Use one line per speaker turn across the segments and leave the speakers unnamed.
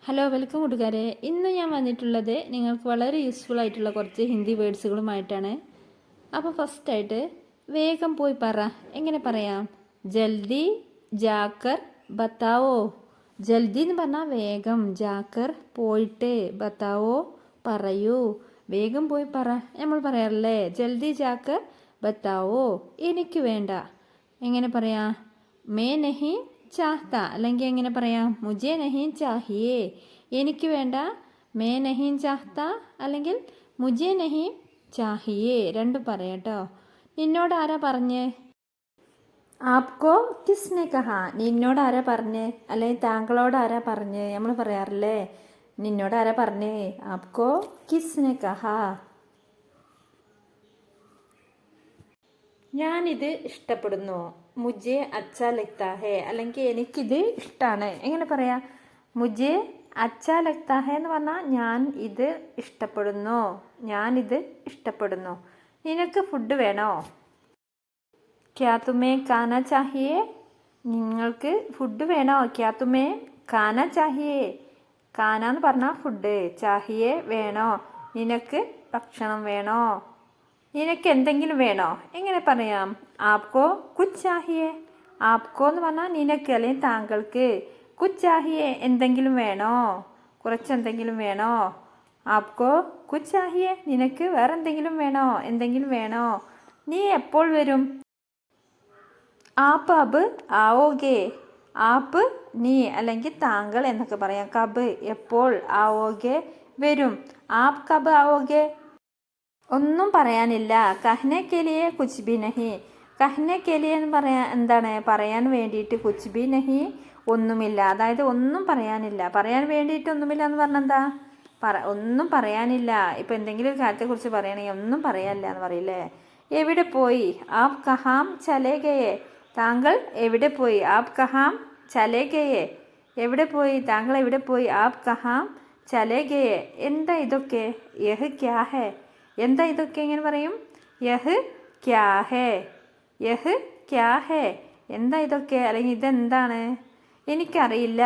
Hello welcome കൂട്ടുകാരെ. ഇന്ന് ഞാൻ വന്നിട്ടുള്ളത് നിങ്ങൾക്ക് വളരെ യൂസ്ഫുൾ ആയിട്ടുള്ള കുറച്ച് ഹിന്ദി വേർഡ്സുകളുമായിട്ടാണ്. അപ്പോൾ ഫസ്റ്റായിട്ട് വേഗം പോയി പറ എങ്ങനെ പറയാം? ജൽദി ജാക്കർ ബത്താവോ. ജൽദി എന്ന് പറഞ്ഞാൽ വേഗം, ജാക്കർ പോയിട്ട്, ബത്താവോ പറയൂ. വേഗം പോയി പറ നമ്മൾ പറയാറില്ലേ? ജൽദി ജാക്കർ ബത്താവോ. എനിക്ക് വേണ്ട എങ്ങനെ പറയാം? മേ നഹി ചാഹ്ത, അല്ലെങ്കിൽ എങ്ങനെ പറയാം? മുജെ നഹി ചാഹിയേ. എനിക്ക് വേണ്ട മേ നഹി ചാഹ്ത അല്ലെങ്കിൽ മുജെ നഹി ചാഹിയേ, രണ്ടും പറയാട്ടോ. നിന്നോട് ആരാ പറഞ്ഞേ? ആപ്കോ കിസ്നെ കഹാ. നിന്നോട് ആരാ പറഞ്ഞേ, അല്ലെങ്കിൽ താങ്കളോട് ആരാ പറഞ്ഞേ? നമ്മൾ പറയാറില്ലേ നിന്നോട് ആരാ പറഞ്ഞേ? ആപ്കോ കിസ്നെ കഹാ. ഞാനിത് ഇഷ്ടപ്പെടുന്നു. മുജെ അച്ഛാ ലഗ്താ ഹേ, അല്ലെങ്കിൽ എനിക്കിത് ഇഷ്ടമാണ്. എങ്ങനെ പറയാം? മുജെ അച്ഛാ ലഗ്താ ഹേ എന്ന് പറഞ്ഞാൽ ഞാൻ ഇത് ഇഷ്ടപ്പെടുന്നു, ഞാനിത് ഇഷ്ടപ്പെടുന്നു. നിനക്ക് ഫുഡ് വേണോ? ക്യാ തുമേ കാന ചാഹിയേ. നിങ്ങൾക്ക് ഫുഡ് വേണോ? ക്യാ തുമേ കാന ചാഹിയേ. കാന എന്ന് പറഞ്ഞാൽ ഫുഡ്, ചാഹിയേ വേണോ. നിനക്ക് ഭക്ഷണം വേണോ? നിനക്ക് എന്തെങ്കിലും വേണോ? എങ്ങനെ പറയാം? ആപ്കോ കുച്ച് ചാഹിയേ. ആപ്കോ എന്ന് പറഞ്ഞാൽ നിനക്ക് അല്ലെങ്കിൽ താങ്കൾക്ക്, കുച്ച് ചാഹിയേ എന്തെങ്കിലും വേണോ, കുറച്ചെന്തെങ്കിലും വേണോ. ആപ്കോ കുച്ച് ചാഹിയേ നിനക്ക് വേറെ എന്തെങ്കിലും വേണോ, എന്തെങ്കിലും വേണോ. നീ എപ്പോൾ വരും? ആപ്പ് അബ് ആവോഗേ. ആപ്പ് നീ അല്ലെങ്കിൽ താങ്കൾ എന്നൊക്കെ പറയാം. കബ് എപ്പോൾ, ആവോഗേ വരും. ആപ്പ് കബ് ആവോഗേ. ഒന്നും പറയാനില്ല. കഹ്നെ കെലിയെ കുച്ച് ബി നഹി. കഹ്നെ കെലിയെ എന്ന് പറയാൻ എന്താണ്? പറയാൻ വേണ്ടിയിട്ട്. കുച്ച് ബി നഹി ഒന്നുമില്ല, അതായത് ഒന്നും പറയാനില്ല. പറയാൻ വേണ്ടിയിട്ട് ഒന്നുമില്ല എന്ന് പറഞ്ഞാൽ എന്താ? ഒന്നും പറയാനില്ല. ഇപ്പം എന്തെങ്കിലും ഒരു കാര്യത്തെക്കുറിച്ച് പറയണമെങ്കിൽ ഒന്നും പറയാനില്ല എന്ന് പറയില്ലേ? എവിടെ പോയി? ആപ് കഹാം ചലേ ഗയേ. താങ്കൾ എവിടെ പോയി? ആപ് കഹാം ചലേ ഗയേ. എവിടെ പോയി? താങ്കൾ എവിടെ പോയി? ആപ് കഹാം ചലേ ഗയേ. എന്താ ഇതൊക്കെ? യഹ് ക്യാ ഹേ. എന്താ ഇതൊക്കെ എങ്ങനെ പറയും? യഹ് ക്യാ ഹേ. യഹ് ക്യാ ഹേ എന്താ ഇതൊക്കെ, അല്ലെങ്കിൽ ഇതെന്താണ്? എനിക്കറിയില്ല.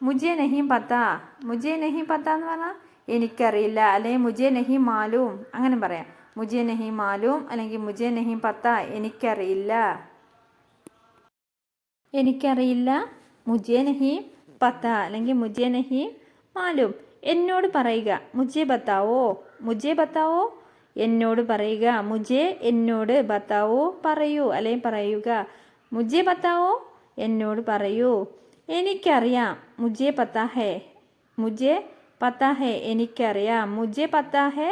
മുജെ നഹി പത്താ. മുജെ നഹി പത്താ എന്ന് പറഞ്ഞാൽ എനിക്കറിയില്ല, അല്ലെങ്കിൽ മുജെ നഹി മാലൂം അങ്ങനെ പറയാം. മുജെ നഹി മാലൂം അല്ലെങ്കിൽ മുജെ നഹി പത്താ, എനിക്കറിയില്ല. എനിക്കറിയില്ല. മുജെ നഹി പത്താ അല്ലെങ്കിൽ മുജെ നഹി മാലൂം. എന്നോട് പറയുക. മുജെ ബത്താവോ. മുജെ ബത്താവോ എന്നോട് പറയുക. മുജെ എന്നോട്, ബത്താവോ പറയൂ അല്ലെങ്കിൽ പറയുക. മുജെ ബത്താവോ എന്നോട് പറയൂ. എനിക്കറിയാം. മുജെ പത്താ ഹേ. മുജെ പത്താ ഹേ എനിക്കറിയാം. മുജെ പത്താ ഹേ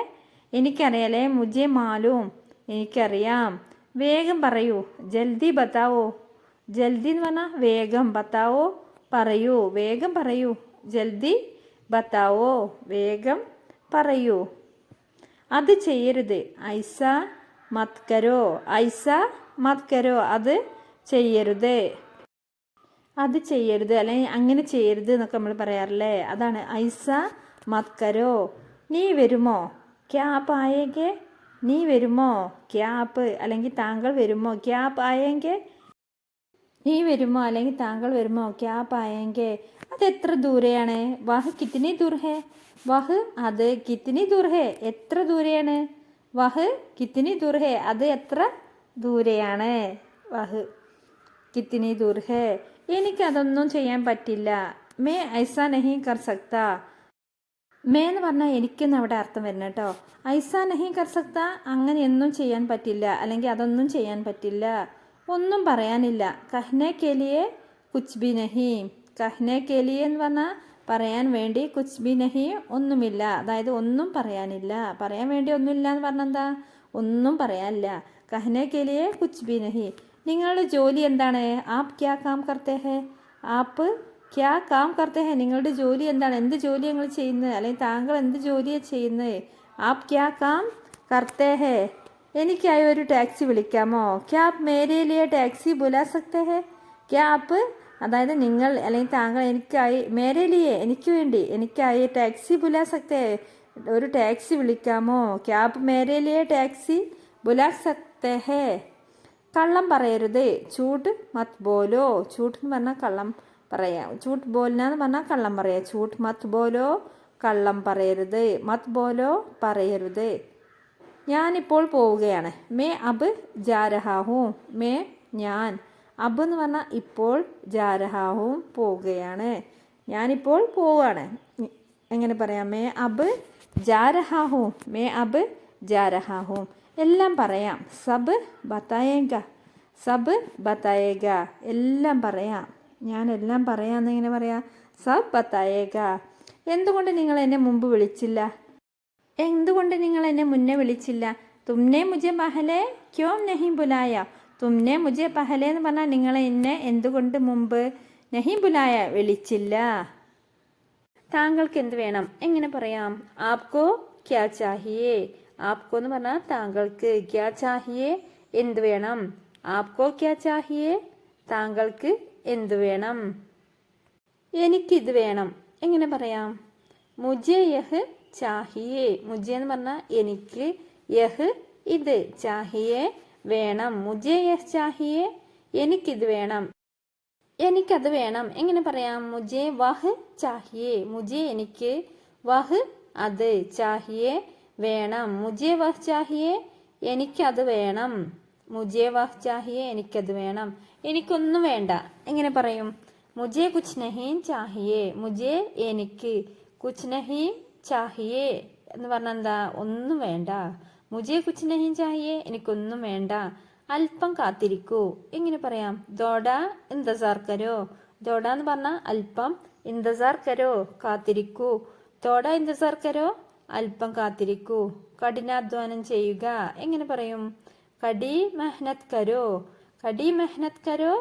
എനിക്കറിയാം, അല്ലേ മുജെ മാലൂം എനിക്കറിയാം. വേഗം പറയൂ. ജൽദി ബത്താവോ. ജൽദി എന്ന് പറഞ്ഞാൽ വേഗം, ബത്താവോ പറയൂ, വേഗം പറയൂ. ജൽദി ബത്താവോ വേഗം പറയൂ. അത് ചെയ്യരുത്. ഐസ മത് കരോ. ഐസ മത് കരോ അത് ചെയ്യരുത്. അത് ചെയ്യരുത് അല്ലെങ്കിൽ അങ്ങനെ ചെയ്യരുത് എന്നൊക്കെ നമ്മൾ പറയാറില്ലേ? അതാണ് ഐസ മത് കരോ. നീ വരുമോ? ക്യാ ആപ്പ് ആയേങ്കെ. നീ വരുമോ? ക്യാ ആപ്പ് അല്ലെങ്കിൽ താങ്കൾ വരുമോ? ക്യാ ആപ്പ് ആയേങ്കെ. നീ വരുമോ അല്ലെങ്കിൽ താങ്കൾ വരുമോ? ക്യാ ആപ്പ് ആയേങ്കെ. അത് എത്ര ദൂരെയാണ്? വഹ് കിത്നി ദൂർ ഹേ. വഹ് അത്, കിത്നി ദൂർ ഹേ എത്ര ദൂരെയാണ്. വഹ് കിത്നി ദൂർ ഹേ അത് എത്ര ദൂരെയാണ്. വഹ് കിത്നി ദൂർ ഹേ. എനിക്കതൊന്നും ചെയ്യാൻ പറ്റില്ല. മേ ഐസ നഹി കർ സക്താ. മേ എന്ന് പറഞ്ഞാൽ എനിക്കെന്ന് അവിടെ അർത്ഥം വരുന്നത് കേട്ടോ. ഐസ നഹി കർ സക്താ അങ്ങനെയൊന്നും ചെയ്യാൻ പറ്റില്ല, അല്ലെങ്കിൽ അതൊന്നും ചെയ്യാൻ പറ്റില്ല. ഒന്നും പറയാനില്ല. കഹ്നെ കെലിയെ കുച്ച് ബി നഹി. കഹ്നെ കെലിയെ എന്ന് പറഞ്ഞാൽ പറയാൻ വേണ്ടി, കുച്ച് ബി നഹി ഒന്നുമില്ല, അതായത് ഒന്നും പറയാനില്ല. പറയാൻ വേണ്ടി ഒന്നുമില്ല എന്ന് പറഞ്ഞാൽ എന്താ? ഒന്നും പറയാനില്ല. കഹ്നെ കെലിയെ കുച്ച് ബി നഹി. നിങ്ങളുടെ ജോലി എന്താണ്? ആപ്പ് ക്യാ കാം കർത്തേ ഹേ. ആപ്പ് ക്യാ കാം കർത്തേ ഹേ നിങ്ങളുടെ ജോലി എന്താണ്? എന്ത് ജോലി നിങ്ങൾ ചെയ്യുന്നത്, അല്ലെങ്കിൽ താങ്കൾ എന്ത് ജോലിയാണ് ചെയ്യുന്നത്? ആപ്പ് ക്യാ കാം കർത്തേ ഹേ. എനിക്കായി ഒരു ടാക്സി വിളിക്കാമോ? ക്യാ ആപ്പ് മേരെ ലിയെ ടാക്സി ബുലാ സക്തേ ഹേ. ക്യാ ആപ്പ് അതായത് നിങ്ങൾ അല്ലെങ്കിൽ താങ്കൾ എനിക്കായി, മേരെ ലിയെ എനിക്ക് വേണ്ടി, എനിക്കായി ടാക്സി ബുലാ സക്തേ ഒരു ടാക്സി വിളിക്കാമോ? ക്യാ ആപ്പ് മേരെ ലിയെ ടാക്സി ബുലാ സക്തേ ഹേ. കള്ളം പറയരുത്. ചൂട്ട് മത് ബോലോ. ചൂട്ട് എന്ന് പറഞ്ഞാൽ കള്ളം പറയാം. ചൂട്ട് ബോൽന എന്ന് പറഞ്ഞാൽ കള്ളം പറയാം. ചൂട്ട് മത് ബോലോ, കള്ളം പറയരുത്. മത് ബോലോ, പറയരുത്. ഞാനിപ്പോൾ പോവുകയാണ്. മേ അബ് ജാ രഹാ ഹൂം. മേ ഞാൻ. അബ് എന്ന് പറഞ്ഞാൽ ഇപ്പോൾ, ജാ രഹാ ഹൂം പോവുകയാണ്. ഞാനിപ്പോൾ പോവുകയാണ്. എങ്ങനെ പറയാം? മേ അബ് ജാ രഹാ ഹൂം. മേ അബ് ജാ രഹാ ഹൂം. എല്ലാം പറയാം. സബ് ബതായേഗ. സബ് ബതായേഗ. എല്ലാം പറയാം. ഞാൻ എല്ലാം പറയാമെന്ന് എങ്ങനെ പറയാം? സബ് ബതായേഗ. എന്തുകൊണ്ട് നിങ്ങൾ എന്നെ മുമ്പ് വിളിച്ചില്ല? എന്തുകൊണ്ട് നിങ്ങൾ എന്നെ മുന്നേ വിളിച്ചില്ല? തുമ്നെ മുझे പഹലെ ക്യോം നഹീ ബുലായ. തുമ്നെ മുझे പഹലെ എന്ന് പറഞ്ഞാൽ നിങ്ങൾ എന്നെ എന്തുകൊണ്ട് മുമ്പ് നഹീ ബുലായ വിളിച്ചില്ല. താങ്കൾക്ക് എന്ത് വേണം? എങ്ങനെ പറയാം? ആപ്കോ ക്യാ ചാഹിയേ. ആപ്കോ എന്ന് പറഞ്ഞാൽ താങ്കൾക്ക്. ക്യാ ചാഹിയേ, എന്ത് വേണം. ആപ്കോ ക്യാ ചാഹിയേ, താങ്കൾക്ക് എന്ത് വേണം. എനിക്കിത് വേണം. എങ്ങനെ പറയാം? മുझे യഹ് ചാഹിയേ. മുझे എന്ന് പറഞ്ഞാൽ എനിക്ക്, യഹ് ഇത്, ചാഹിയേ വേണം. മുझे യഹ് ചാഹിയേ, എനിക്കിത് വേണം. എനിക്കത് വേണം. എങ്ങനെ പറയാം? മുझे വഹ് ചാഹിയേ. മുझे എനിക്ക്, വഹ് അത്, ചാഹിയേ വേണം. മുझे വഹ് ചാഹിയേ, എനിക്കത് വേണം. മുझे വഹ് ചാഹിയേ, എനിക്കത് വേണം. എനിക്കൊന്നും വേണ്ട. എങ്ങനെ പറയും? മുझे കുച്ച് നഹീ ചാഹിയേ. മുझे എനിക്ക്, കുച്ച് നഹീ ചാഹിയേ എന്ന് പറഞ്ഞാൽ എന്താ? ഒന്നും വേണ്ട. മുझे കുച്ച് നഹീ ചാഹിയേ, എനിക്കൊന്നും വേണ്ട. അല്പം കാത്തിരിക്കൂ. എങ്ങനെ പറയാം? ദോഡ ഇന്തസാർ കരോ. ദോഡ എന്ന് പറഞ്ഞാൽ അല്പം, ഇന്തസാർ കരോ കാത്തിരിക്കൂ. ദോഡ ഇന്തസാർ കരോ, അല്പം കാത്തിരിക്കൂ. കഠിനാധ്വാനം ചെയ്യുക. എങ്ങനെ പറയും? കടി മെഹനത് കരോ. കടി മെഹനത് കരോ,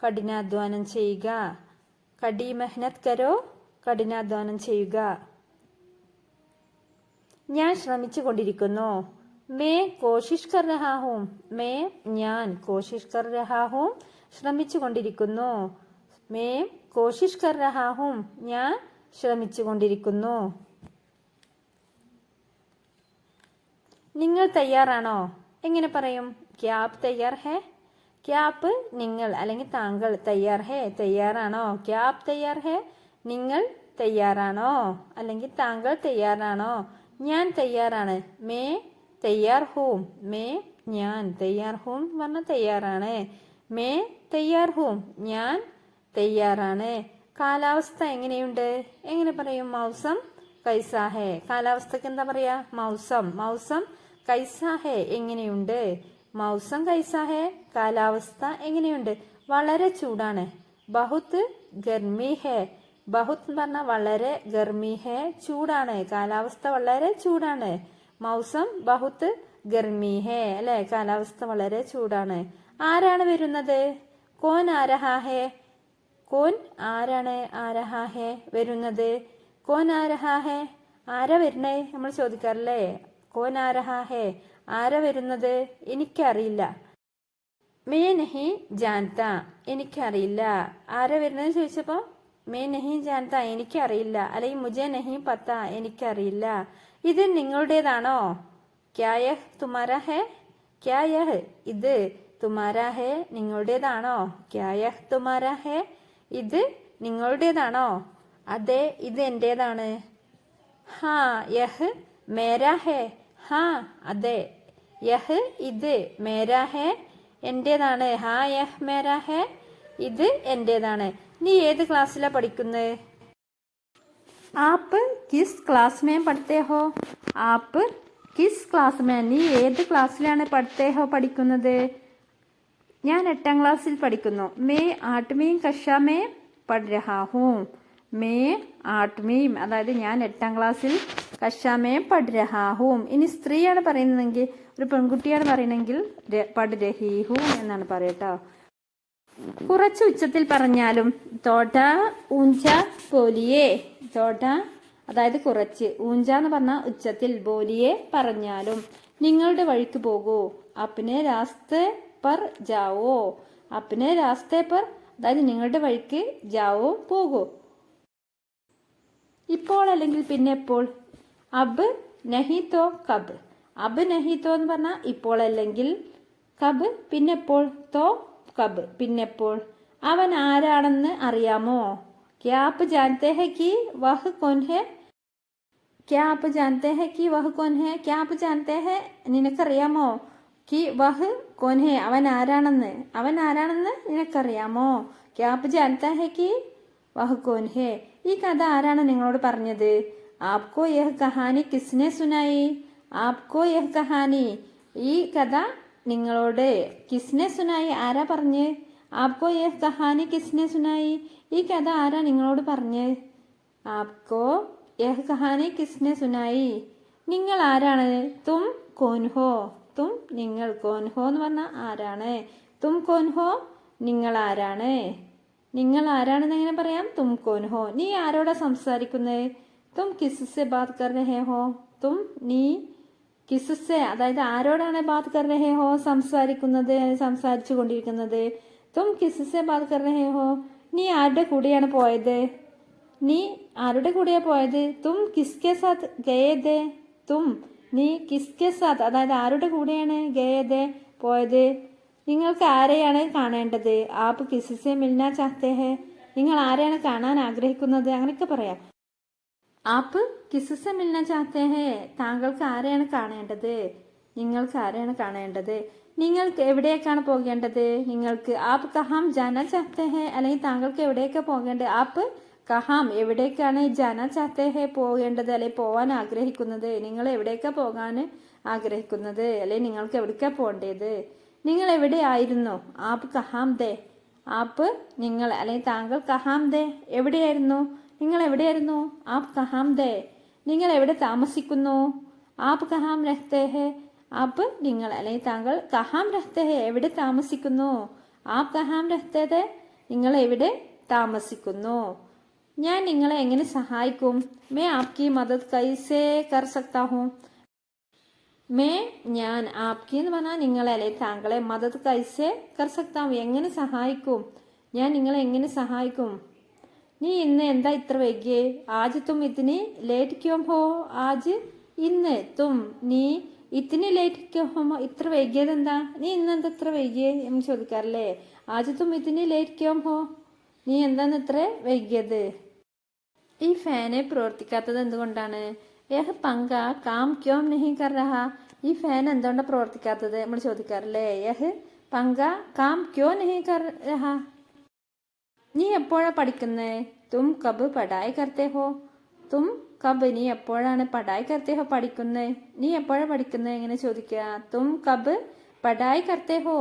കഠിനാധ്വാനം ചെയ്യുക. കടി മെഹനത് കരോ, കഠിനാധ്വാനം ചെയ്യുക. ഞാൻ ശ്രമിച്ചു കൊണ്ടിരിക്കുന്നു. മേ കോശിഷ് കർ രഹാ ഹൂം. മേ ഞാൻ, കോശിഷ് കർ രഹാ ഹൂം ശ്രമിച്ചു കൊണ്ടിരിക്കുന്നു. മേ കോശിഷ് കർ രഹാ ഹൂം ഞാൻ ശ്രമിച്ചു കൊണ്ടിരിക്കുന്നു. നിങ്ങൾ തയ്യാറാണോ? എങ്ങനെ പറയും? ക്യാ ആപ് തയ്യാർ ഹേ. ക്യാ ആപ് നിങ്ങൾ അല്ലെങ്കിൽ താങ്കൾ, തയ്യാർ ഹേ തയ്യാറാണോ. ക്യാ ആപ് തയ്യാർ ഹേ, നിങ്ങൾ തയ്യാറാണോ അല്ലെങ്കിൽ താങ്കൾ തയ്യാറാണോ. ഞാൻ തയ്യാറാണ്. മേ തയ്യാർ ഹൂം. മേ ഞാൻ, തയ്യാർ ഹൂം പറഞ്ഞാൽ തയ്യാറാണ്. മേ തയ്യാർ ഹൂം ഞാൻ തയ്യാറാണ്. കാലാവസ്ഥ എങ്ങനെയുണ്ട്? എങ്ങനെ പറയും? മൗസം കൈസാ ഹേ. കാലാവസ്ഥക്ക് എന്താ പറയാ? മൗസം. മൗസം കൈസാ ഹേ, എങ്ങനെയുണ്ട്. മൗസം കൈസാ ഹേ, കാലാവസ്ഥ എങ്ങനെയുണ്ട്. വളരെ ചൂടാണ്. ബഹുത്ത് ഗർമി ഹേ. ബഹുത്ത് എന്ന് പറഞ്ഞാൽ വളരെ, ഗർമി ഹേ ചൂടാണ്. കാലാവസ്ഥ വളരെ ചൂടാണ്. മൗസം ബഹുത്ത് ഗർമി ഹേ അല്ലെ, കാലാവസ്ഥ വളരെ ചൂടാണ്. ആരാണ് വരുന്നത്? കോൻ ആരഹാ ഹേ. കോൻ ആരാണ്? ആരഹാ ഹേ വരുന്നത്. കോൻ ആരഹാ ഹേ, ആരാ വരുന്നേ നമ്മൾ ചോദിക്കാറില്ലേ? കോൻ ആരഹാ ഹേ, ആരാ വരുന്നത്? എനിക്കറിയില്ല. മേ നഹി ജാൻത, എനിക്കറിയില്ല. ആരാ വരുന്നത് ചോദിച്ചപ്പോൾ മേ നഹി ജാൻത, എനിക്കറിയില്ല. അല്ലെങ്കിൽ മുझे നഹി പത്ത, എനിക്കറിയില്ല. ഇത് നിങ്ങളുടേതാണോ? ക്യാ യഹ് തുമാരാ ഹേ. ക്യാ യഹ് ഇത്, തുമാരാ ഹേ നിങ്ങളുടേതാണോ. ക്യാ യഹ് തുമാരാ ഹേ, ഇത് നിങ്ങളുടേതാണോ. അതെ, ഇത് എന്റേതാണ്. ഹാ യഹ് മേരാ ഹേ. ഹാ അതെ, യഹ് ഇത്, മേരാ ഹേ എന്റേതാണ്. ഹാ യഹ് മേരാ ഹേ, ഇത് എന്റേതാണ്. നീ ഏത് ക്ലാസ്സിലാണ് പഠിക്കുന്നത്? ആപ്പ് കിസ് ക്ലാസ് മേ പഠിത്തേ ഹോ. ആപ്പ് കിസ് ക്ലാസ് മേ, നീ ഏത് ക്ലാസ്സിലാണ് പഠിത്തേ ഹോ പഠിക്കുന്നത്? ഞാൻ 8ാം ക്ലാസ്സിൽ പഠിക്കുന്നു. May 8വീं കക്ഷാ may പഠ് രഹാ ഹൂം. മേ 8വീं അതായത് ഞാൻ 8ാം ക്ലാസ്സിൽ, കക്ഷാ മേ പഠ് രഹാ ഹൂം. ഇനി സ്ത്രീയാണ് പറയുന്നതെങ്കിൽ, ഒരു പെൺകുട്ടിയാണ് പറയുന്നതെങ്കിൽ പഠ് രഹി ഹൂം എന്നാണ് പറയട്ടോ. കുറച്ച് ഉച്ചത്തിൽ പറഞ്ഞാലും. തോട്ട ഊഞ്ച ബോലിയേ. തോട്ട അതായത് കുറച്ച്, ഊഞ്ച എന്ന് പറഞ്ഞാൽ ഉച്ചത്തിൽ, ബോലിയെ പറഞ്ഞാലും. നിങ്ങളുടെ വഴിക്ക് പോകൂ. അപ്നെ രാസ്തേ പർ ജാവോ. അപ്നെ രാസ്തേ പർ അതായത് നിങ്ങളുടെ വഴിക്ക്, ജാവോ പോകൂ. ഇപ്പോൾ അല്ലെങ്കിൽ പിന്നെ എപ്പോൾ. അബ് നഹി തോ കബ്. അബ് നഹി തോ എന്ന് പറഞ്ഞാൽ ഇപ്പോൾ അല്ലെങ്കിൽ, കബ് പിന്നെപ്പോൾ, തോ കബ് പിന്നെപ്പോൾ. അവൻ ആരാണെന്ന് അറിയാമോ? ക്യാ ആപ്പ് ജാനത്തെ ഹെ കി വഹ് കോൻ ഹെ? ക്യാ ആപ്പ് ജാനത്തെ ഹെ കി വഹ് കോൻ ഹെ? ക്യാ ആപ്പ് ജാനത്തെ ഹെ, നിനക്കറിയാമോ? കി വഹ് കോൻ ഹെ, അവൻ ആരാണെന്ന്. അവൻ ആരാണെന്ന് നിനക്കറിയാമോ? ക്യാ ആപ്പ് ജാനത്തെ ഹെ കി വഹ് കോൻ ഹെ. ഈ കഥ ആരാണ് നിങ്ങളോട് പറഞ്ഞത്? ആപ്കോ യഹ് കഹാനി കിസ്നെ സുനായി? ആപ്കോ യഹ് കഹാനി, ഈ കഥ നിങ്ങളോട് കിസ്നെ സുനായി, ആരാ പറഞ്ഞ്? ആപ്കോ യഹ് കഹാനി കിസ്നെ സുനായി, ഈ കഥ ആരാ നിങ്ങളോട് പറഞ്ഞ്? ആപ്കോ യഹ് കഹാനി കിസ്നെ സുനായി, നിങ്ങൾ ആരാണ്? തും കോൻ ഹോ? തും, നിങ്ങൾ. കോൻ ഹോ എന്ന് പറഞ്ഞാൽ ആരാണ്. തും കോൻ ഹോ, നിങ്ങൾ ആരാണ്. നിങ്ങൾ ആരാണെന്ന് എങ്ങനെ പറയാം? തും കോൻ ഹോ. നീ ആരോടാ സംസാരിക്കുന്നത്? തും കിസ്സെ ബാത് കർ രഹേ ഹോ? തും, നീ. കിസ്സെ, അതായത് ആരോടാണ് ബാത് കർ രഹേ ഹോ, സംസാരിക്കുന്നത്, സംസാരിച്ചു കൊണ്ടിരിക്കുന്നത്. തും കിസ്സെ ബാത് കർ രഹേ ഹോ, നീ ആരുടെ കൂടെയാണ് പോയത്? നീ ആരുടെ കൂടെയാ പോയത്? തും കിസ്കെ സാത്ത് ഗയേ? തും, നീ. കിസ്കെ സാത്ത്, അതായത് ആരുടെ കൂടെയാണ് ഗയേ, പോയത്. നിങ്ങൾക്ക് ആരെയാണ് കാണേണ്ടത്? ആപ്പ് കിസ്സെ മിൽനാ ചാഹത്തെ ഹെ, നിങ്ങൾ ആരെയാണ് കാണാൻ ആഗ്രഹിക്കുന്നത്, അങ്ങനെയൊക്കെ പറയാം. ആപ്പ് കിസ്സെ മിൽനാ ചാഹത്തെ ഹെ, താങ്കൾക്ക് ആരെയാണ് കാണേണ്ടത്, നിങ്ങൾക്ക് ആരെയാണ് കാണേണ്ടത്. നിങ്ങൾക്ക് എവിടേക്കാണ് പോകേണ്ടത്? നിങ്ങൾക്ക്. ആപ്പ് കഹാം ജാനാ ചാഹത്തെ ഹെ, അല്ലെങ്കിൽ താങ്കൾക്ക് എവിടേക്കാ പോകേണ്ടത്? ആപ്പ് കഹാം, എവിടേക്കാണ്, ജാനാ ചാഹത്തെ ഹെ, പോകേണ്ടത്, അല്ലെങ്കിൽ പോവാൻ ആഗ്രഹിക്കുന്നത്. നിങ്ങൾ എവിടേക്കാ പോകാൻ ആഗ്രഹിക്കുന്നത്, അല്ലെങ്കിൽ നിങ്ങൾക്ക് എവിടേക്കാ പോകേണ്ടത്. നിങ്ങൾ എവിടെയായിരുന്നു? ആപ്പ് കഹാം ദേ. ആപ്പ്, നിങ്ങൾ, അല്ലെങ്കിൽ താങ്കൾ. കഹാം ദേ, എവിടെയായിരുന്നു, നിങ്ങൾ എവിടെയായിരുന്നു. ആപ്പ് കഹാം ദേ, നിങ്ങൾ എവിടെ താമസിക്കുന്നു. ആപ്പ് കഹാം രഹ്തേ ഹെ, ആപ്പ്, നിങ്ങൾ, അല്ലെങ്കിൽ താങ്കൾ. കഹാം രഹ്തേ ഹെ, എവിടെ താമസിക്കുന്നു. ആപ്പ് കഹാം രഹ്തേ ഹെ, നിങ്ങൾ എവിടെ താമസിക്കുന്നു. ഞാൻ നിങ്ങളെ എങ്ങനെ സഹായിക്കും? മേ ആപ്കി മദദ് കൈസേ കർ സക്താ ഹൂം? മേ, ഞാൻ. ആപ്കി എന്ന് പറഞ്ഞാൽ നിങ്ങളെ, അല്ലെങ്കിൽ താങ്കളെ. മദദ് കൈസേ കർ സക്താ ഹൂം, എങ്ങനെ സഹായിക്കും, ഞാൻ നിങ്ങളെ എങ്ങനെ സഹായിക്കും. നീ ഇന്ന് എന്താ ഇത്ര വൈകിയേ? ആജ് തും ഇത്തിനി ലേറ്റ് ക്യോം ഹോ? ആജ്, ഇന്ന്. തും, നീ. ഇത്തിനി ലേറ്റ് ക്യോം ഹോ, ഇത്ര വൈകിയത് എന്താ? നീ ഇന്ന് എന്താ ഇത്ര വൈകിയേ എന്ന് ചോദിക്കാറില്ലേ. ആജ് തും ഇത്തിനി ലേറ്റ് ക്യോം ഹോ, നീ എന്താന്ന് ഇത്ര വൈകിയത്. ഈ ഫാന് പ്രവർത്തിക്കാത്തത് എന്തുകൊണ്ടാണ്? യഹ് പങ്ക കാം ക്യോം നഹി കർ രഹാ, ഈ ഫാൻ എന്തുകൊണ്ടാണ് പ്രവർത്തിക്കാത്തത് നമ്മൾ ചോദിക്കാറില്ലേ. യഹ് പങ്ക കാം ക്യോ നഹി കർ രഹാ. നീ എപ്പോഴാ പഠിക്കുന്നേ? തും കബ് പഠായി കർത്തേ ഹോ? തും കബ്, നീ എപ്പോഴാണ്. പഠായി കർത്തേ ഹോ, പഠിക്കുന്നേ. നീ എപ്പോഴാ പഠിക്കുന്നേ എങ്ങനെ ചോദിക്കുക. തും കബ് പഠായി കർത്തേ ഹോ?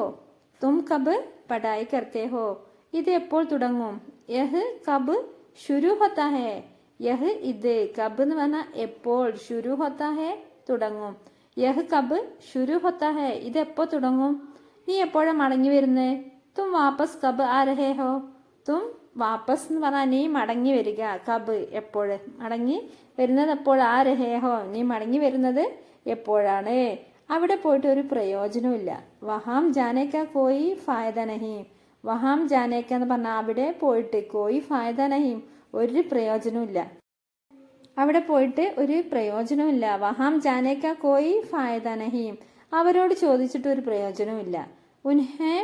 തും കബ് പഠായി കർത്തേ ഹോ, ഇത് എപ്പോൾ തുടങ്ങും. യഹ് കബ് ശുരു ഹോത്താ ഹെ, യഹ്, ഇത്. കബ് എന്ന് പറഞ്ഞാൽ എപ്പോൾ. ശുരു ഹോത്താ ഹെ, തുടങ്ങും. യഹ് കബ് ശുരു ഹോത്താ ഹെ, ഇത് എപ്പോൾ തുടങ്ങും. നീ എപ്പോഴാ മടങ്ങി വരുന്നേ? തും വാപ്പസ് കബ് ആ രഹേ ഹോ? തും വാപ്പസ് എന്ന് പറഞ്ഞാൽ നീ മടങ്ങി വരിക. കബ്, എപ്പോഴ്. മടങ്ങി വരുന്നത് എപ്പോൾ. ആ രഹേ ഹോ, നീ മടങ്ങി വരുന്നത് എപ്പോഴാണ്. അവിടെ പോയിട്ട് ഒരു പ്രയോജനമില്ല. വഹാം ജാനേക്ക കോയി ഫായദ നഹീം. വഹാം ജാനേക്ക എന്ന് പറഞ്ഞാൽ അവിടെ പോയിട്ട്. കോയി ഫായദ നഹീം, ഒരു പ്രയോജനമില്ല. അവിടെ പോയിട്ട് ഒരു പ്രയോജനമില്ല. വഹാം ജാനേക്ക കോയി ഫായദ നഹീം, അവരോട് ചോദിച്ചിട്ട് ഒരു പ്രയോജനമില്ല. ഉൻഹേ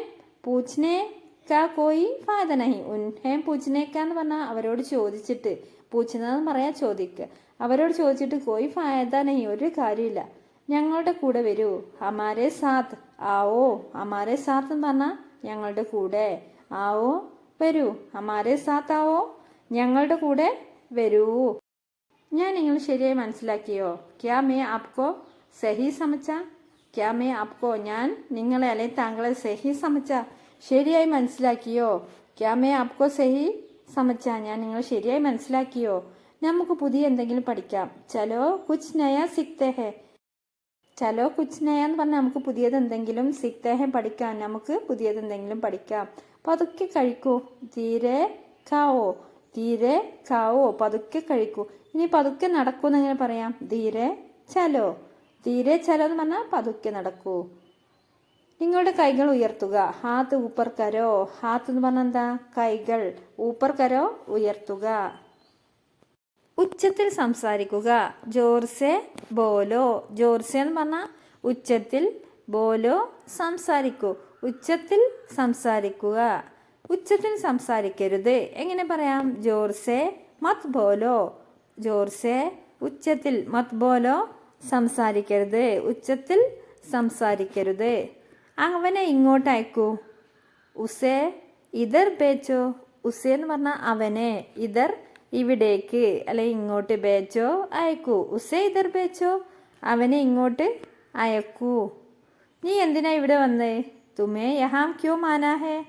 പൂച്ച്നെ കാ കോയി ഫായദ നഹീം. ഉൻഹേ പൂച്ച്നേക്ക എന്ന് പറഞ്ഞാൽ അവരോട് ചോദിച്ചിട്ട്. പൂച്ച്നെന്ന് പറയാ ചോദിക്കുക. അവരോട് ചോദിച്ചിട്ട് കോയി ഫായദ നഹീം, ഒരു കാര്യമില്ല. ഞങ്ങളുടെ കൂടെ വരൂ. ഹമാരെ സാത്ത് ആവോ. ഹമാരെ സാത്ത് എന്ന് പറഞ്ഞാൽ ഞങ്ങളുടെ കൂടെ. ആവോ, വരൂ. ഹമാരെ സാത്ത് ആവോ, ഞങ്ങളുടെ കൂടെ വരൂ. ഞാൻ നിങ്ങൾ ശരിയായി മനസ്സിലാക്കിയോ? ക്യാ മേ ആപ്കോ സഹി സമച്ച? ക്യാ മേ ആപ്കോ, ഞാൻ നിങ്ങളെ, അല്ലെങ്കിൽ താങ്കളെ. സഹി സമച്ച, ശരിയായി മനസ്സിലാക്കിയോ? ക്യാ മേ ആപ്കോ സഹി സമച്ച, ഞാൻ നിങ്ങൾ ശരിയായി മനസ്സിലാക്കിയോ? നമുക്ക് പുതിയ എന്തെങ്കിലും പഠിക്കാം. ചലോ കുച്ച് നയാ സിക്തേ ഹെ. ചലോ കുച്ച് നയ എന്ന് പറഞ്ഞാൽ നമുക്ക് പുതിയത് എന്തെങ്കിലും. സിക്തേ ഹെ, പഠിക്കാം. നമുക്ക് പുതിയത് എന്തെങ്കിലും പഠിക്കാം. പതുക്കെ കഴിക്കൂ. ധീരെ ഖാവോ. ധീരെ ഖാവോ, പതുക്കെ കഴിക്കൂ. ഇനി പതുക്കെ നടക്കൂ എന്ന് എങ്ങനെ പറയാം? ധീരെ ചലോ. ധീരെ ചലോ എന്ന് പറഞ്ഞാൽ പതുക്കെ നടക്കൂ. നിങ്ങളുടെ കൈകൾ ഉയർത്തുക. ഹാത്ത് ഊപ്പർ കരോ. ഹാത്ത് എന്ന് പറഞ്ഞാൽ എന്താ? കൈകൾ. ഊപ്പർ കരോ, ഉയർത്തുക. ഉച്ചത്തിൽ സംസാരിക്കുക. ജോർസെ ബോലോ. ജോർസെ എന്ന് പറഞ്ഞാൽ ഉച്ചത്തിൽ. ബോലോ, സംസാരിക്കൂ. ഉച്ചത്തിൽ സംസാരിക്കുക. ഉച്ചത്തിൽ സംസാരിക്കരുത് എങ്ങനെ പറയാം? ജോർസെ മത് ബോലോ. ജോർസെ ഉച്ചത്തിൽ, മത് ബോലോ സംസാരിക്കരുത്, ഉച്ചത്തിൽ സംസാരിക്കരുത്. അവനെ ഇങ്ങോട്ട് അയക്കൂ. ഉസേ ഇതർ ബേച്ചോ. ഉസേ എന്ന് പറഞ്ഞാൽ അവനെ, ഇതർ ഇവിടേക്ക് അല്ലെങ്കിൽ ഇങ്ങോട്ട്, ബേച്ചോ അയക്കൂ. ഉസേ ഇതർ ബേച്ചോ, അവനെ ഇങ്ങോട്ട് അയക്കൂ. നീ എന്തിനാ ഇവിടെ വന്നേ? തുമേ യഹാം ക്യോ മാനാ ഹേ.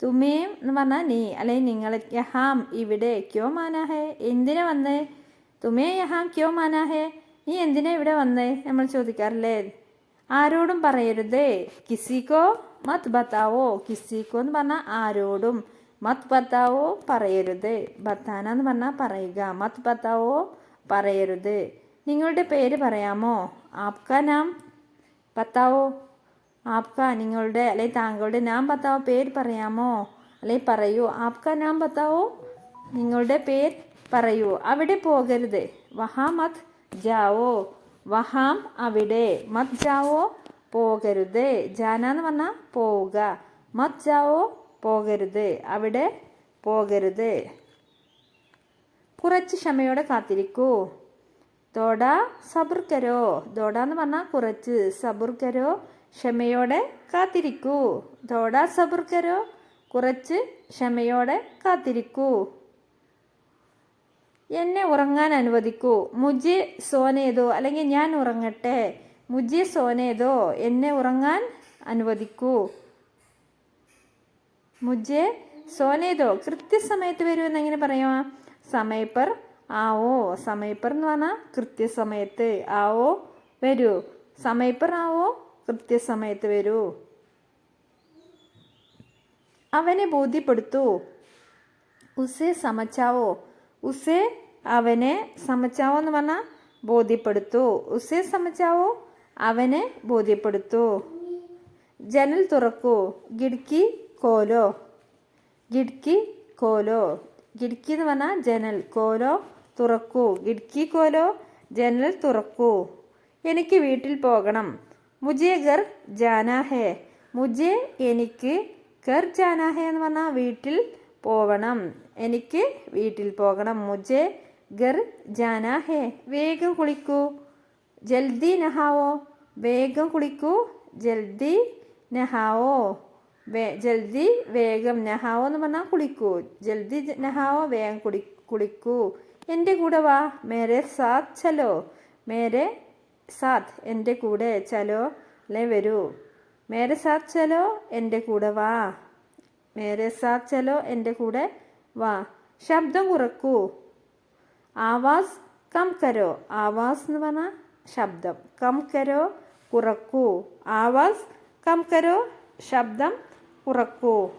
തുമേ എന്ന് പറഞ്ഞാൽ നീ അല്ലെങ്കിൽ നിങ്ങൾ, യഹാം ഇവിടെ, ക്യോ മാനാ ഹേ എന്തിനാ വന്നേ? തുമേ യഹാം ക്യോ മാനാ ഹേ, നീ എന്തിനാ ഇവിടെ വന്നേ നമ്മൾ ചോദിക്കാറില്ലേ? ആരോടും പറയരുത്. കിസിക്കോ മത് ബത്താവോ. കിസിക്കോ എന്ന് പറഞ്ഞാൽ ആരോടും, മത് ബത്താവോ പറയരുത്. ബത്താന എന്ന് പറഞ്ഞാൽ പറയുക, മത് ബത്താവോ പറയരുത്. നിങ്ങളുടെ പേര് പറയാമോ? ആപ്കാ നാം ബത്താവോ. ആപ്കാ നിങ്ങളുടെ അല്ലെങ്കിൽ താങ്കളുടെ, നാം ബത്താവോ പേര് പറയാമോ അല്ലെങ്കിൽ പറയൂ. ആപ്കാ നാം ബത്താവോ, നിങ്ങളുടെ പേര് പറയൂ. അവിടെ പോകരുത്. വഹാ മത് ജാവോ. വഹാം അവിടെ, മത് ജാവോ പോകരുത്. ജാന എന്ന് പറഞ്ഞാൽ പോവുക, മത് ജാവോ പോകരുത്, അവിടെ പോകരുത്. കുറച്ച് ക്ഷമയോടെ കാത്തിരിക്കൂ. ദോഡ സബുർ കരോ. ദോഡ എന്ന് പറഞ്ഞാൽ കുറച്ച്, സബുർ കരോ ക്ഷമയോടെ കാത്തിരിക്കൂ. ദോഡ സബുർ കരോ കുറച്ച് ക്ഷമയോടെ കാത്തിരിക്കൂ. എന്നെ ഉറങ്ങാൻ അനുവദിക്കൂ. മുജെ സോനേതോ അല്ലെങ്കിൽ ഞാൻ ഉറങ്ങട്ടെ. മുജെ സോനേതോ എന്നെ ഉറങ്ങാൻ അനുവദിക്കൂ. മുജെ സോനേതോ കൃത്യസമയത്ത് വരൂ എന്നെങ്ങനെ പറയാം? സമയപ്പർ ആവോ. സമയപ്പർ എന്ന് പറഞ്ഞാൽ കൃത്യസമയത്ത്, ആവോ വരൂ. സമയപ്പർ ആവോ കൃത്യസമയത്ത് വരൂ. അവനെ ബോധ്യപ്പെടുത്തൂ. ഉസേ സമച്ചാവോ. ഉസേ അവനെ, സമച്ചാവോ എന്ന് പറഞ്ഞാൽ ബോധ്യപ്പെടുത്തൂ. ഉസേ സമച്ചാവോ അവനെ ബോധ്യപ്പെടുത്തൂ. ജനൽ തുറക്കൂ. ഗിഡ്കി കോലോ. ഗിഡ്കി കോലോ. ഗിഡ്കി എന്ന് പറഞ്ഞാൽ ജനൽ, കോലോ തുറക്കൂ. ഗിഡ്കി കോലോ ജനൽ തുറക്കൂ. എനിക്ക് വീട്ടിൽ പോകണം. മുജെ ഗർ ജാനാ ഹേ. മുജെ എനിക്ക്, ഗർ ജാനാ ഹേ എന്ന് പറഞ്ഞാൽ വീട്ടിൽ പോകണം. എനിക്ക് വീട്ടിൽ പോകണം. മുജെ ഗർ ജാനാ ഹേ. വേഗം കുളിക്കൂ. ജൽദി നഹാവോ. വേഗം കുളിക്കൂ. ജൽദി നഹാവോ. ജൽദി വേഗം, നഹാവോ എന്ന് പറഞ്ഞാൽ കുളിക്കൂ. ജൽദി നഹാവോ വേഗം കുളിക്കൂ. എൻ്റെ കൂടെ വാ. മേരെ സാത്ത് ചലോ. മേരെ സാത്ത് എൻ്റെ കൂടെ, ചലോ അല്ലെ വരൂ. മേരെ സാത്ത് ചലോ എൻ്റെ കൂടെ വാ. മേരെ സാത്ത് ചലോ എൻ്റെ കൂടെ വാ. ശബ്ദം കുറക്കൂ. ആവാസ് കം കരോ. ആവാസ് എന്ന് പറഞ്ഞാൽ ശബ്ദം, കം കരോ കുറക്കൂ. ആവാസ് കം കരോ ശബ്ദം കുറക്കൂ.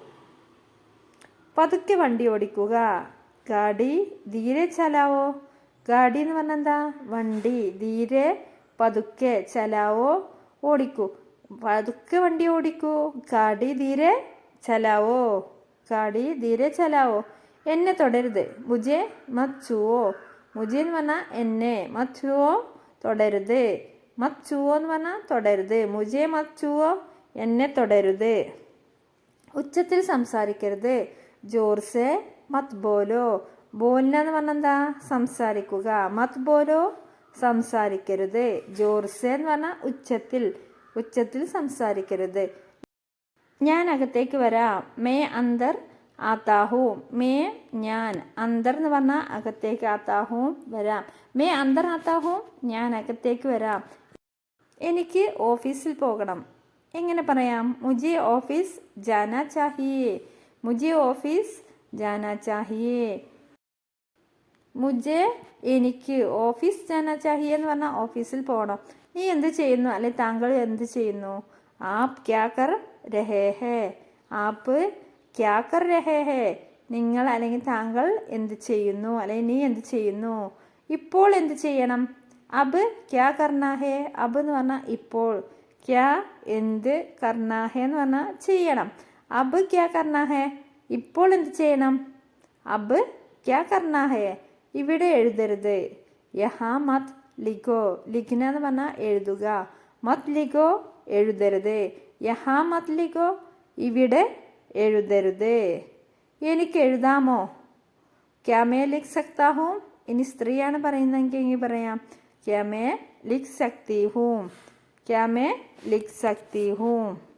പതുക്കെ വണ്ടി ഓടിക്കുക. ഗാഡി ധീരെ ചലാവോ. ഗാഡി എന്ന് പറഞ്ഞാൽ എന്താ? വണ്ടി. ധീരെ പതുക്കെ, ചലാവോ ഓടിക്കൂ. പതുക്കെ വണ്ടി ഓടിക്കൂ. ഗാഡി ധീരെ ചലാവോ. ഗാഡി ധീരെ ചലാവോ. എന്നെ തൊടരുത്. മുജെ മത് ചുവോ. മുജെ എന്ന് പറഞ്ഞാൽ എന്നെ, മത് ചുവോ തൊടരുത്. മത് ചുവോ എന്ന് പറഞ്ഞാൽ തൊടരുത്. മുജെ മത് ചുവോ എന്നെ തൊടരുത്. ഉച്ചത്തിൽ സംസാരിക്കരുത്. ജോർസെ മത് ബോലോ. ബോലിന എന്ന് പറഞ്ഞാൽ എന്താ? സംസാരിക്കുക. മത് ബോലോ സംസാരിക്കരുത്. ജോർസെ എന്ന് പറഞ്ഞാൽ ഉച്ചത്തിൽ, ഉച്ചത്തിൽ സംസാരിക്കരുത്. ഞാൻ അകത്തേക്ക് വരാം. മേ അന്തർ ആത്താഹൂ. മേ ഞാൻ, അന്തർ എന്ന് പറഞ്ഞാൽ അകത്തേക്ക്, ആത്താഹൂ വരാം. മേ അന്തർ ആത്താഹൂ ഞാൻ അകത്തേക്ക് വരാം. എനിക്ക് ഓഫീസിൽ പോകണം. എങ്ങനെ പറയാം? മുझे ഓഫീസ് ജാനാ ചാഹിയേ. മുझे ഓഫീസ് ജാനാ ചാഹിയേ. മുझे എനിക്ക്, ഓഫീസ് ജാനാ ചാഹിയേ എന്ന് പറഞ്ഞാൽ ഓഫീസിൽ പോകണം. നീ എന്ത് ചെയ്യുന്നു അല്ലെ താങ്കൾ എന്ത് ചെയ്യുന്നു? ആപ് ക്യാ കർ രഹേ ഹേ. ആപ്പ് ക്യാ കർ രഹേ ഹേ. നിങ്ങൾ അല്ലെങ്കിൽ താങ്കൾ എന്ത് ചെയ്യുന്നു അല്ലെങ്കിൽ നീ എന്ത് ചെയ്യുന്നു? ഇപ്പോൾ എന്ത് ചെയ്യണം? അബ് ക്യാ കർനാ ഹേ. അബ് എന്ന് പറഞ്ഞാൽ ഇപ്പോൾ. ക്യാ എന്ത്, കർനാ ഹേ എന്ന് പറഞ്ഞാൽ ചെയ്യണം. അബ് ക്യാ കർനാ ഹേ ഇപ്പോൾ എന്ത് ചെയ്യണം? അബ് ക്യാ കർനാ ഹേ ഇവിടെ എഴുതരുത്. യഹാ മത് ലിഖോ. ലിഖ്ന എന്ന് പറഞ്ഞാൽ എഴുതുക. മത് ലിഖോ എഴുതരുത്. യഹാ മത് ലിഖോ ഇവിടെ എഴുതരുത്. എനിക്ക് എഴുതാമോ? ക്യാ മേ ലിഖ് സക്താ ഹൂം. ഇനി സ്ത്രീയാണ് പറയുന്നതെങ്കിൽ പറയാം ക്യാ മേ ലിഖ് സക്തി ഹൂം. ക്യാ മേ ലിഖ് സക്തി ഹൂം.